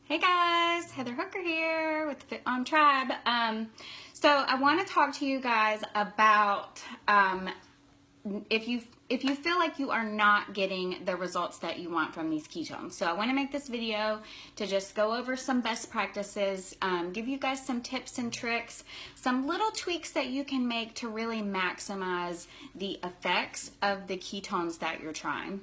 Hey guys, Heather Hooker here with the Fit Mom Tribe. So I want to talk to you guys about if you feel like you are not getting the results that you want from these ketones. So I want to make this video to just go over some best practices, give you guys some tips and tricks, some little tweaks that you can make to really maximize the effects of the ketones that you're trying.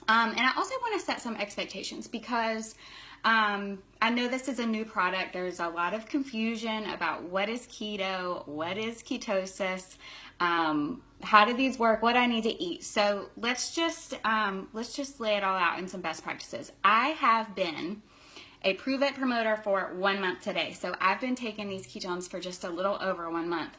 And I also want to set some expectations because I know this is a new product. There's a lot of confusion about what is keto, what is ketosis, how do these work, what I need to eat. So let's just lay it all out in some best practices. I have been a Prove It promoter for 1 month today. So I've been taking these ketones for just a little over 1 month.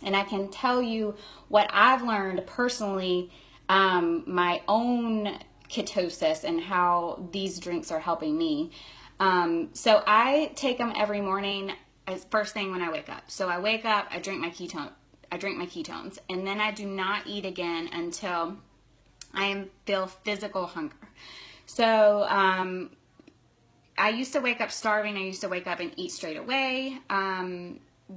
And I can tell you what I've learned personally, my own ketosis and how these drinks are helping me. So I take them every morning as first thing when I wake up. So I wake up, I drink my ketones, and then I do not eat again until I feel physical hunger. So I used to wake up starving. I used to wake up and eat straight away.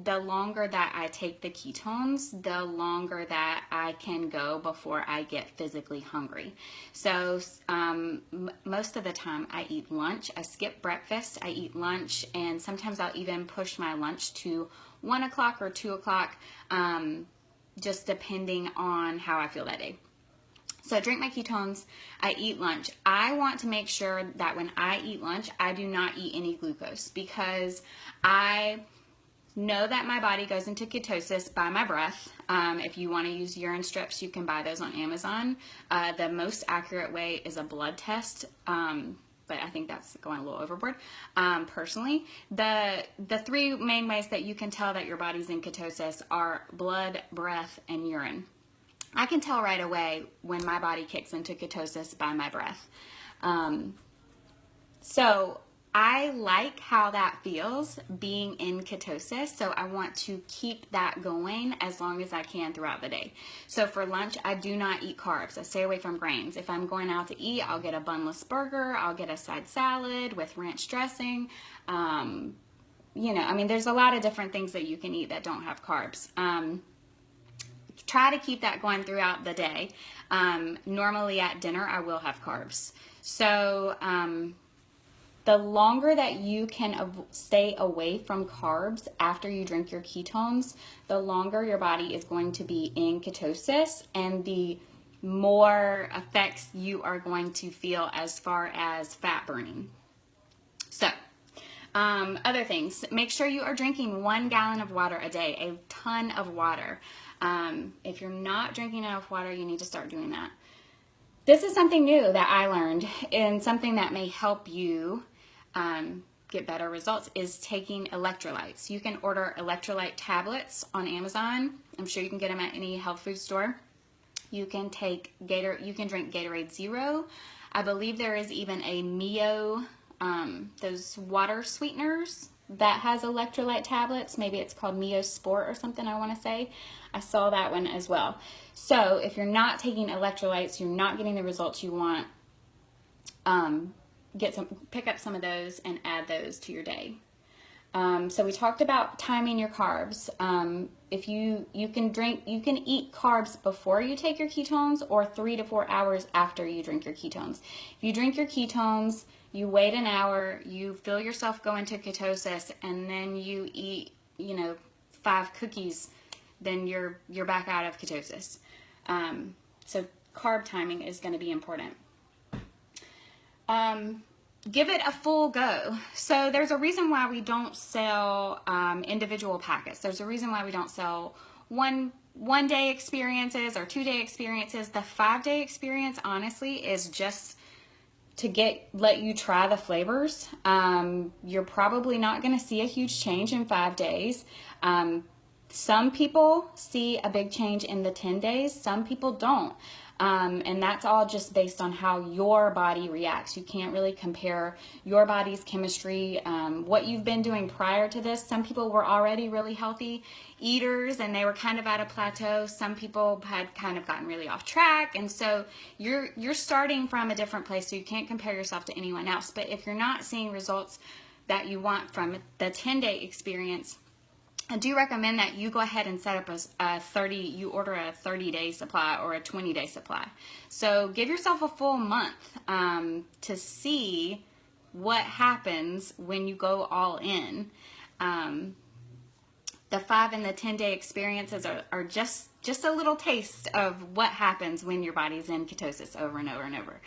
The longer that I take the ketones, the longer that I can go before I get physically hungry. So most of the time I eat lunch. I skip breakfast, I eat lunch, and sometimes I'll even push my lunch to 1 o'clock or 2 o'clock, just depending on how I feel that day. So I drink my ketones, I eat lunch. I want to make sure that when I eat lunch, I do not eat any glucose because I know that my body goes into ketosis by my breath. If you want to use urine strips, you can buy those on Amazon. The most accurate way is a blood test, but I think that's going a little overboard. Personally, the three main ways that you can tell that your body's in ketosis are blood, breath, and urine. I can tell right away when my body kicks into ketosis by my breath. So I like how that feels being in ketosis, so I want to keep that going as long as I can throughout the day. So for lunch, I do not eat carbs. I stay away from grains. If I'm going out to eat, I'll get a bunless burger, I'll get a side salad with ranch dressing. There's a lot of different things that you can eat that don't have carbs. Try to keep that going throughout the day. Normally at dinner, I will have carbs. So the longer that you can stay away from carbs after you drink your ketones, the longer your body is going to be in ketosis and the more effects you are going to feel as far as fat burning. So, other things, make sure you are drinking 1 gallon of water a day, a ton of water. If you're not drinking enough water, you need to start doing that. This is something new that I learned and something that may help you get better results is taking electrolytes. You can order electrolyte tablets on Amazon. I'm sure you can get them at any health food store. You can drink Gatorade Zero. I believe there is even a Mio, those water sweeteners that has electrolyte tablets. Maybe it's called Mio Sport or something, I want to say. I saw that one as well. So if you're not taking electrolytes, you're not getting the results you want, pick up some of those and add those to your day. So we talked about timing your carbs. If you can eat carbs before you take your ketones or 3 to 4 hours after you drink your ketones. If you drink your ketones, you wait an hour, you feel yourself go into ketosis, and then you eat, 5 cookies, then you're back out of ketosis. So carb timing is going to be important. Give it a full go. So there's a reason why we don't sell individual packets. There's a reason why we don't sell one day experiences or 2 day experiences. The 5-day experience, honestly, is just to let you try the flavors. You're probably not going to see a huge change in 5 days. Some people see a big change in the 10 days. Some people don't. And that's all just based on how your body reacts. You can't really compare your body's chemistry, what you've been doing prior to this. Some people were already really healthy eaters and they were kind of at a plateau. Some people had kind of gotten really off track. And so you're starting from a different place, so you can't compare yourself to anyone else. But if you're not seeing results that you want from the 10-day experience, I do recommend that you go ahead and set up you order a 30-day supply or a 20-day supply. So give yourself a full month to see what happens when you go all in. The 5 and the 10-day experiences are just a little taste of what happens when your body's in ketosis over and over and over.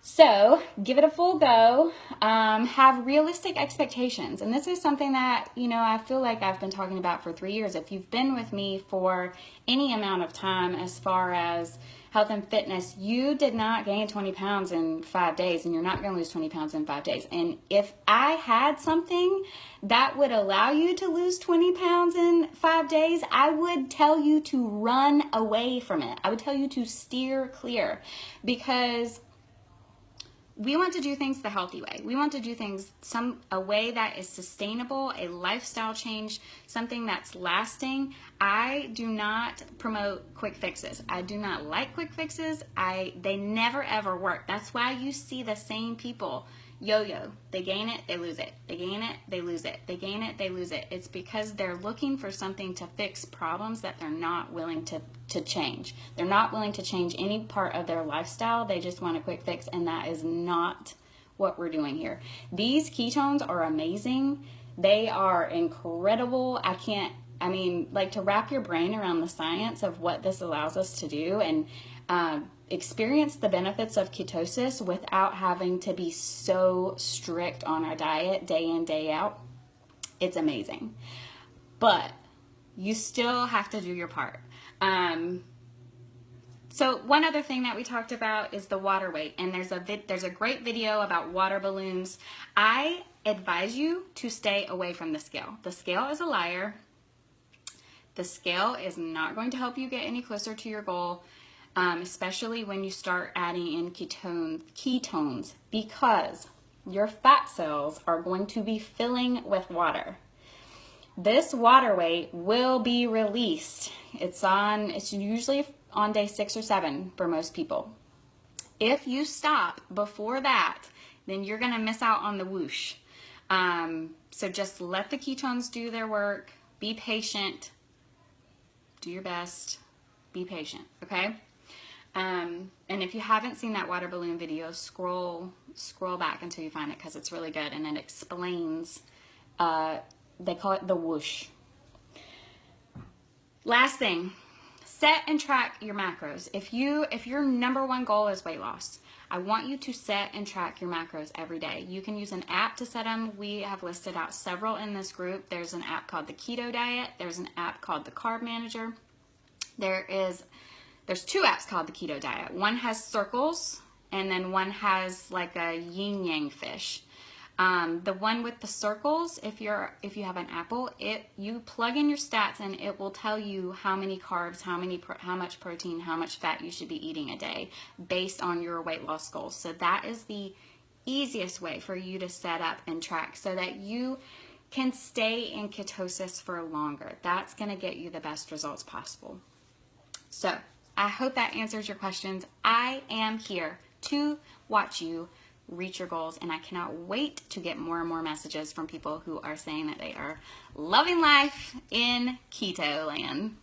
So give it a full go, have realistic expectations. And this is something that, I feel like I've been talking about for 3 years. If you've been with me for any amount of time as far as health and fitness, you did not gain 20 pounds in 5 days, and you're not going to lose 20 pounds in 5 days. And if I had something that would allow you to lose 20 pounds in 5 days, I would tell you to run away from it. I would tell you to steer clear, because we want to do things the healthy way. We want to do things a way that is sustainable, a lifestyle change, something that's lasting. I do not promote quick fixes. I do not like quick fixes. They never ever work. That's why you see the same people yo-yo. They gain it, they lose it. They gain it, they lose it. They gain it, they lose it. It's because they're looking for something to fix problems that they're not willing to change. They're not willing to change any part of their lifestyle. They just want a quick fix, and that is not what we're doing here. These ketones are amazing. They are incredible. To wrap your brain around the science of what this allows us to do and experience the benefits of ketosis without having to be so strict on our diet day in, day out. It's amazing. But you still have to do your part. So one other thing that we talked about is the water weight, and there's a great video about water balloons. I advise you to stay away from the scale. The scale is a liar. The scale is not going to help you get any closer to your goal, especially when you start adding in ketones, because your fat cells are going to be filling with water. This water weight will be released. It's usually on day 6 or 7 for most people. If you stop before that, then you're going to miss out on the whoosh. So just let the ketones do their work. Be patient. Do your best. Be patient, okay? And if you haven't seen that water balloon video, scroll back until you find it, because it's really good, and it explains, they call it the whoosh. Last thing, set and track your macros. If your number one goal is weight loss, I want you to set and track your macros every day. You can use an app to set them. We have listed out several in this group. There's an app called the Keto Diet. There's an app called the Carb Manager. There's 2 apps called the Keto Diet. One has circles, and then one has like a yin yang fish. The one with the circles, if you have an Apple, you plug in your stats and it will tell you how many carbs, how much protein, how much fat you should be eating a day based on your weight loss goals. So that is the easiest way for you to set up and track so that you can stay in ketosis for longer. That's going to get you the best results possible. So I hope that answers your questions. I am here to watch you reach your goals, and I cannot wait to get more and more messages from people who are saying that they are loving life in keto land.